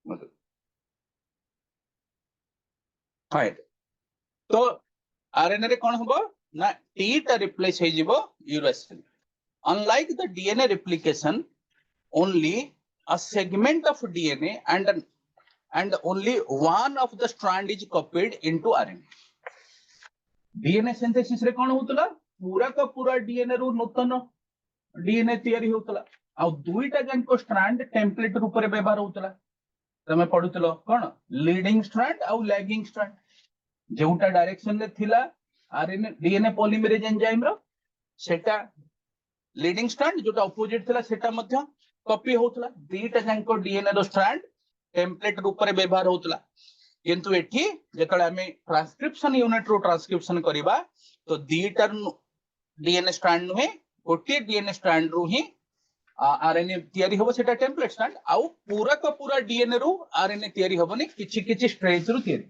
मतलब फाइन तो आरएनए रे कोन हबो ना टी टा रिप्लेस हे जिवो uracil unlike the DNA replication only a segment of DNA and only one of the strand is copied into RNA DNA synthesis रे कोन होतला पूरा का पूरा डीएनए रु नूतन डीएनए तयारी होतला आ दुईटा जंको स्ट्रैंड टेम्पलेट रूप रे व्यवहार होतला तमे पढुतलो कोन लीडिंग स्ट्रैंड आ लैगिंग स्ट्रैंड जेउटा डायरेक्शन रे थिला आरएनए डीएनए पॉलीमरेज एंजाइम रो सेटा लीडिंग स्ट्रैंड जोटा अपोजिट थिला सेटा मध्य कॉपी होतला दीटा जंको डीएनए रो स्ट्रैंड टेम्पलेट रूप रे व्यवहार होतला किंतु एठी जेतळे हमें ट्रांसक्रिप्शन यूनिट रो ट्रांसक्रिप्शन करिबा तो दीटा डीएनए स्ट्रैंड नुहे गोटे डीएनए स्ट्रैंड रू ही आरएनए तयारी होबो सेटा टेम्पलेट स्ट्रैंड आउ पूरा का पूरा डीएनए रू आरएनए तयारी होबोनी किछि किछि स्ट्रेच रू तयारी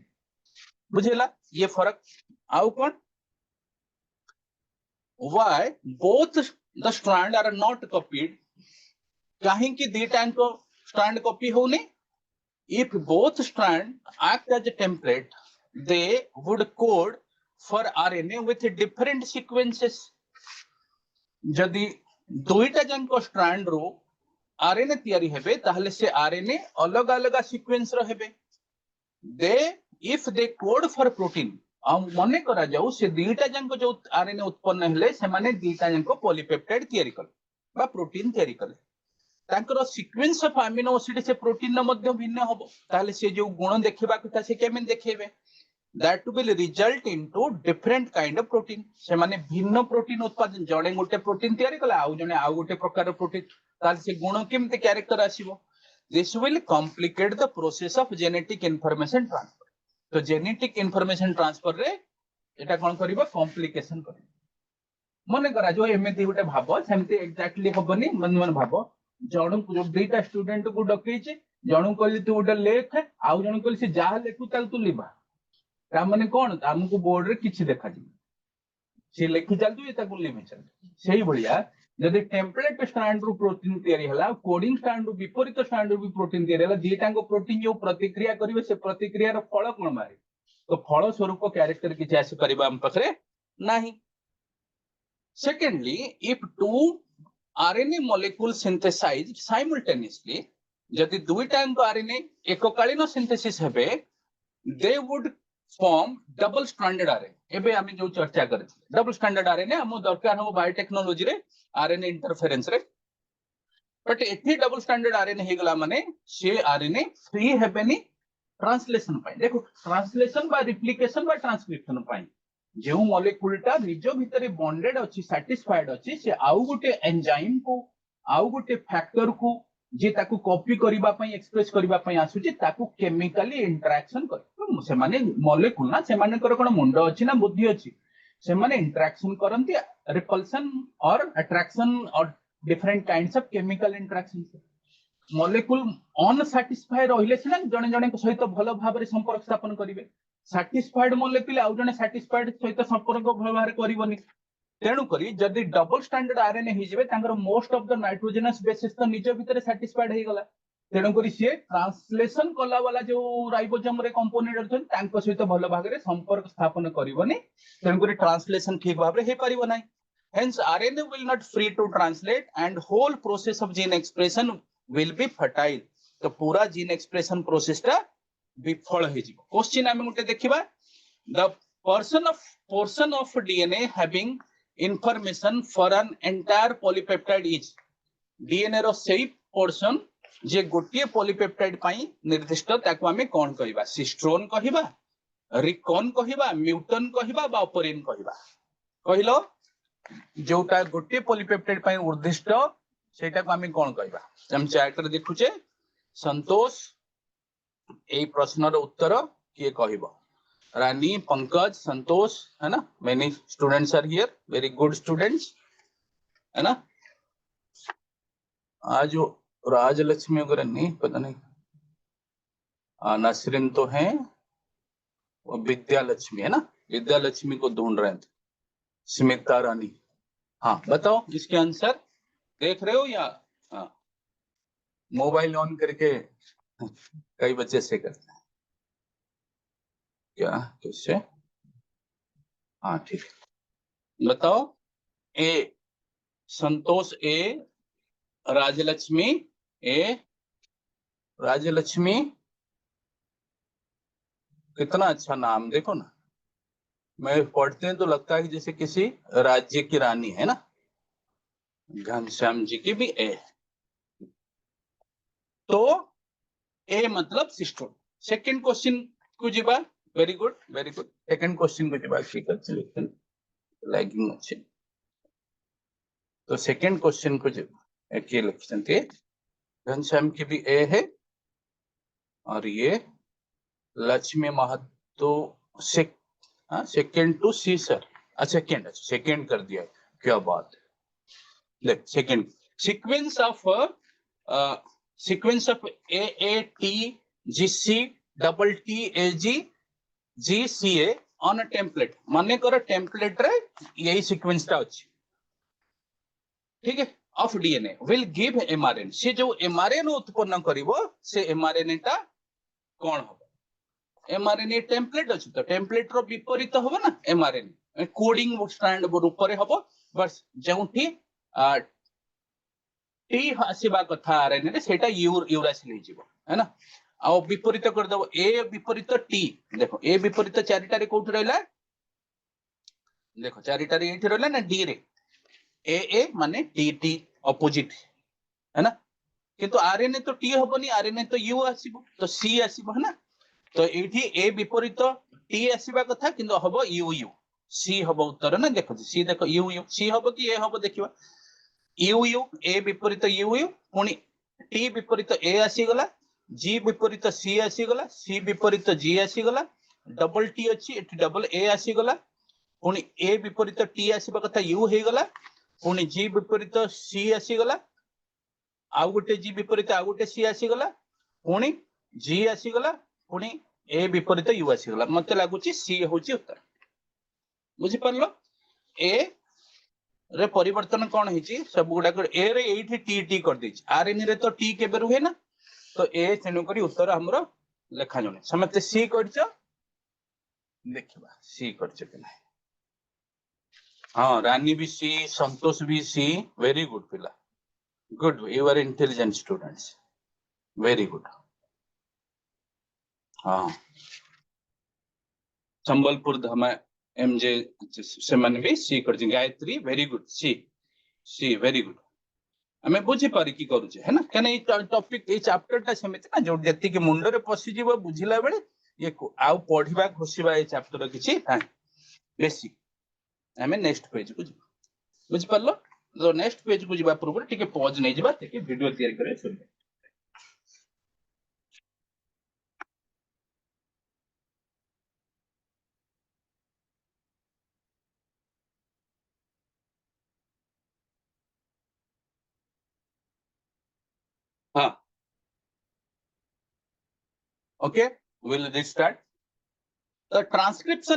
बुझेला ये फरक आउ कोन why both the strand are not copied कहीं की दीटा को स्ट्रैंड कॉपी होने if both strand act as a template they would code for RNA with different sequences जदि दुईटा जंको स्ट्रैंड रो आरएनए तयारी हेबे ताहले से आरएनए अलग अलग सीक्वेंस रो हेबे they if they code for protein मने करा जाऊ से दीटा जंको जो आरएनए उत्पन्न हेले से माने दीटा जंको पॉलीपेप्टाइड तयारी कले बा प्रोटीन तयारी कले तांकर सीक्वेंस ऑफ अमीनो एसिड से प्रोटीन न मध्य भिन्न हबो ताले से जो गुण देखिबा कथा से Cayman देखेबे that will result into different kind of protein से माने भिन्न प्रोटीन उत्पादन जणे गोटे प्रोटीन तयारी कला आउ जणे आउ गोटे प्रकार प्रोटीन ताले से गुण केमते character आसीबो this will complicate the process of genetic information transfer तो जेनेटिक इनफॉरमेशन ट्रांसफर रे एटा कोन करबो कॉम्प्लिकेशन करबो मने करा जो एमेती गोटे भाबो सेमती एक्जेक्टली हबनी मन भाबो जणु जो दुईटा स्टूडेंट को डकैछि जणु कहली तू गोटे लेख आउ जणु कहली से जा लेखु ताल तू लिबा ता माने कोन हमकु बोर्ड रे किछि देखा जी से लेखि चल तू एता को लिबि चल सेही बढिया यदि टेम्पलेट स्ट्रैंड रू प्रोटीन तयारी हला कोडिंग स्ट्रैंड रू विपरीत स्ट्रैंड रू भी प्रोटीन तयारी हला दीटा को प्रोटीन जो प्रतिक्रिया करिवे से प्रतिक्रिया रो फल कोन मारे तो फल स्वरूप कैरेक्टर किछि आसी परिबा हम पखरे नाही secondly if two RNA molecule synthesise simultaneously यदि दुईटा आरएनए एककालीन सिंथेसिस हेबे they would form double stranded RNA एबे हमें जो चर्चा करथि डबल स्ट्रैंडेड आरएनए हम दरकार हो बायोटेक्नोलॉजी रे आरएनए इंटरफेरेंस रे बट एथि डबल स्ट्रैंडेड आरएनए हे गला माने से आरएनए फ्री हेबेनी ट्रांसलेशन पाई देखो ट्रांसलेशन बा रिप्लिकेशन बा ट्रांसक्रिप्शन पाई जो मॉलिक्यूलटा निजो भितरे बॉन्डेड अछि सैटिस्फाइड अछि से आउ गोटे एंजाइम को आउ गोटे फैक्टर को जे ताकू कॉपी करिबा पई एक्सप्रेस करिबा पई आसुची ताकू केमिकली इंटरेक्शन कर से माने मॉलिक्यूल ना से माने कर कोन मुंड अछि ना बुद्धि अछि से माने इंटरेक्शन करंती रिपल्सन और अट्रैक्शन और different kinds of chemical interaction molecule unsatisfied रहिले सिना जणे जणे सहित भलो भाबरे संपर्क स्थापन करिवे सैटिस्फाइड मॉलिक्यूल आउ जणे सैटिस्फाइड सहित संपर्क व्यवहार करिवनी तेणु करी जदि डबल स्टैंडर्ड आरएनए हि जेबे तांकर most of the nitrogenous bases तो निज भितरे सैटिस्फाइड हे गला तेणु करी से ट्रांसलेशन कला वाला जो राइबोसोम रे कंपोनेंट अछन तांको सहित भलो भागरे संपर्क स्थापन करिवनी तेणु करी ट्रांसलेशन ठीक भाबरे हे परिबो नै hence RNA will not free to translate and whole process of gene expression will be fertile तो पूरा जीन एक्सप्रेशन प्रोसेस टा विफल हे जिवो क्वेश्चन हम उठे देखिबा the portion of DNA having information for an entire polypeptide is DNA रो सेही portion जे गोटिए polypeptide पई निर्दिष्ट ताको हमें कोन कहिबा सिस्ट्रोन कहिबा रिकॉन कहिबा म्यूटन कहिबा बा ऑपरिन कहिबा कहिलो जोटा गोटिए पॉलीपेप्टाइड पई निर्दिष्ट सेटा को हमें कोन कहिबा हम चार्ट रे देखुचे संतोष ए प्रश्न रो उत्तर किए कहिबो रानी पंकज संतोष है ना many students are here very good students है ना आज जो राजलक्ष्मी वगैरह नहीं पता नहीं नसरीन तो है वो विद्या लक्ष्मी है ना विद्या लक्ष्मी को ढूंढ रहे थे स्मिता रानी हाँ बताओ इसके आंसर देख रहे हो या हाँ मोबाइल ऑन करके कई बच्चे से करते हैं क्या कैसे? हाँ ठीक है, बताओ। ए संतोष, ए राजलक्ष्मी, ए राजलक्ष्मी, कितना अच्छा नाम देखो ना। मैं पढ़ते हैं तो लगता है कि जैसे किसी राज्य की रानी है ना। घनश्याम जी की भी ए। तो ए मतलब सिस्टर। सेकंड क्वेश्चन को जीवा। Very good very good. Second question को जीवा ठीक अच्छे लिखते लैगिंग अच्छे। तो सेकंड क्वेश्चन को जीवा एक ये लिखते घनश्याम की भी ए है और ये लक्ष्मी महतो से second to see sir. Second second कर दिया, क्या बात है। देख second sequence of A A T G C double T A G G C A on a template. माने कर टेम्पलेट रे यही सीक्वेंस टा अछि, ठीक है। Of DNA will give MRN. से जो एमआरएन उत्पन्न करिवो से एमआरएन टा कोन हो? एमआरएनए टेम्पलेट अछि तो टेम्पलेट रो विपरीत होबो ना एमआरएनए कोडिंग स्ट्रैंड रूप रे होबो। बस जेउठी टी आसीबा कथा आरएनए रे सेटा यूरासिल हे जिवो है ना। आ विपरीत कर दबो ए विपरीत टी। देखो ए विपरीत चारिटारे कोठी रहला, देखो चारिटारे एठी रहला ना डी रे। ए माने टी टी अपोजिट है ना। किंतु आरएनए तो टी होबनी, आरएनए तो यू आसीबो तो सी आसीबो है ना। तो एठी ए विपरीत टी आसीबा कथा किंतु हबो यू यू। सी हबो उत्तर ना। देखो सी देखो यू यू सी हबो कि ए हबो देखिबा। यू यू ए विपरीत यू यू पुणी टी विपरीत ए आसीगला, जी विपरीत सी आसीगला, सी विपरीत जी आसीगला, डबल टी अच्छी एठी डबल ए आसीगला, पुणी ए विपरीत टी आसीबा कथा यू हे गला, पुणी जी विपरीत सी आसीगला, आउ गोटे जी विपरीत आउ गोटे सी आसीगला, पुणी जी आसीगला, पुणी ए विपरीत यू आसीगला। मते लागुची सी होची उत्तर। बुझी पारलो? ए रे परिवर्तन कौन है सब गुडा ए रे एठी टी टी कर दी। आरएनए रे तो टी केबे रुहे ना। तो ए तेणु करी उत्तर हमरो लेखा जने समते सी करछ। देखिबा सी करछ कि नहीं। हां रानी भी सी, संतोष भी सी। वेरी गुड पिला, good you are intelligent students, very good. हां संबलपुर धमा एमजे से मन भी सी करछ। गायत्री वेरी गुड सी सी वेरी गुड। हमें बुझी पारि की करू है ना। कहना ये टॉपिक ये चैप्टर टा सेमिति ना जो जति के मुंडे रे पसी जीव बुझिला बेले ये आउ पढिबा घोषिबा ये चैप्टर किछि हां बेसी। हमें नेक्स्ट पेज को जीव बुझ परलो। तो नेक्स्ट पेज को जीवा पूर्व टिके पॉज नै जीवा टिके वीडियो तैयार करे सुन। हां okay will restart the transcription